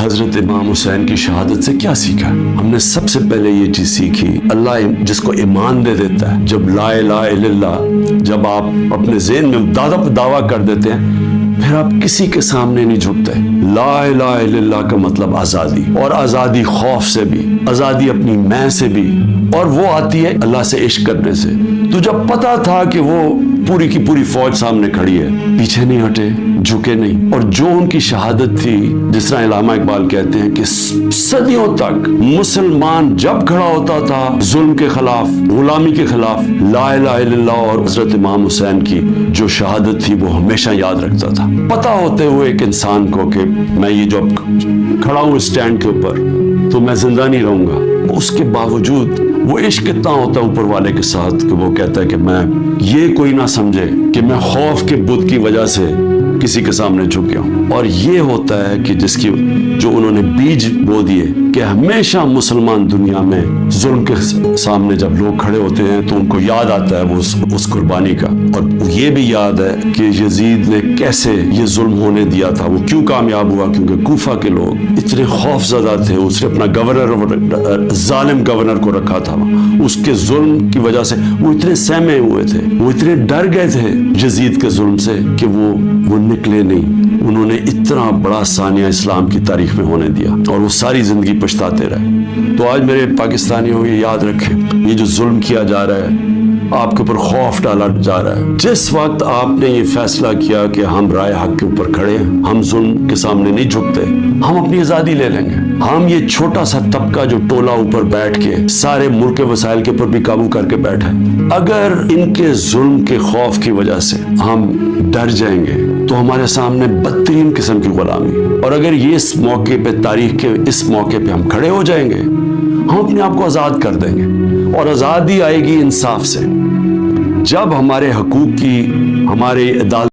حضرت امام حسین کی شہادت سے کیا سیکھا؟ ہم نے سب سے پہلے یہ چیز سیکھی، اللہ جس کو ایمان دے دیتا ہے، جب لا الہ الا اللہ جب آپ اپنے ذہن میں دعویٰ کر دیتے ہیں، پھر آپ کسی کے سامنے نہیں جھکتے۔ لا الہ الا اللہ کا مطلب آزادی، اور آزادی خوف سے بھی، آزادی اپنی میں سے بھی، اور وہ آتی ہے اللہ سے عشق کرنے سے۔ تو جب پتا تھا کہ وہ پوری کی پوری فوج سامنے کھڑی ہے، پیچھے نہیں ہٹے، جھکے نہیں، اور جو ان کی شہادت تھی، جس طرح علامہ اقبال کہتے ہیں کہ صدیوں تک مسلمان جب کھڑا ہوتا تھا ظلم کے خلاف، غلامی کے خلاف، لا الہ الا اللہ اور حضرت امام حسین کی جو شہادت تھی وہ ہمیشہ یاد رکھتا تھا۔ پتا ہوتے ہوئے ایک انسان کو کہ میں یہ جو کھڑا ہوں اسٹینڈ کے اوپر تو میں زندہ نہیں رہوں گا، اس کے باوجود وہ عشق کتنا ہوتا ہے اوپر والے کے ساتھ کہ وہ کہتا ہے کہ میں یہ کوئی نہ سمجھے کہ میں خوف کے بت کی وجہ سے کسی کے سامنے جھک گیا ہوں۔ اور یہ ہوتا ہے کہ جس کی جو انہوں نے بیج بو دیے کہ ہمیشہ مسلمان دنیا میں ظلم کے سامنے جب لوگ کھڑے ہوتے ہیں تو ان کو یاد آتا ہے وہ اس قربانی کا، اور یہ بھی یاد ہے کہ یزید نے کیسے یہ ظلم ہونے دیا تھا، وہ کیوں کامیاب ہوا، کیونکہ کوفہ کے لوگ اتنے خوف زدہ تھے، اس نے اپنا گورنر، ظالم گورنر کو رکھا تھا، اس کے ظلم کی وجہ سے وہ اتنے سہمے ہوئے تھے، وہ اتنے ڈر گئے تھے یزید کے ظلم سے کہ وہ نکلے نہیں۔ انہوں نے اتنا بڑا ثانیہ اسلام کی تاریخ میں ہونے دیا، اور وہ ساری زندگی پچھتاتے رہے۔ تو آج میرے پاکستانیوں یہ یاد رکھیں، یہ جو ظلم کیا جا رہا ہے، آپ کے اوپر خوف ڈالا جا رہا ہے، جس وقت آپ نے یہ فیصلہ کیا کہ ہم رائے حق کے اوپر کھڑے ہیں، ہم ظلم کے سامنے نہیں جھکتے، ہم اپنی آزادی لے لیں گے، ہم یہ چھوٹا سا طبقہ جو ٹولہ اوپر بیٹھ کے سارے ملک کے وسائل کے اوپر بھی قابو کر کے بیٹھا ہے، اگر ان کے ظلم کے خوف کی وجہ سے ہم ڈر جائیں گے تو ہمارے سامنے بدترین قسم کی غلامی، اور اگر یہ اس موقع پہ، تاریخ کے اس موقع پہ ہم کھڑے ہو جائیں گے، ہم اپنے آپ کو آزاد کر دیں گے، اور آزادی آئے گی انصاف سے، جب ہمارے حقوق کی، ہمارے عدالت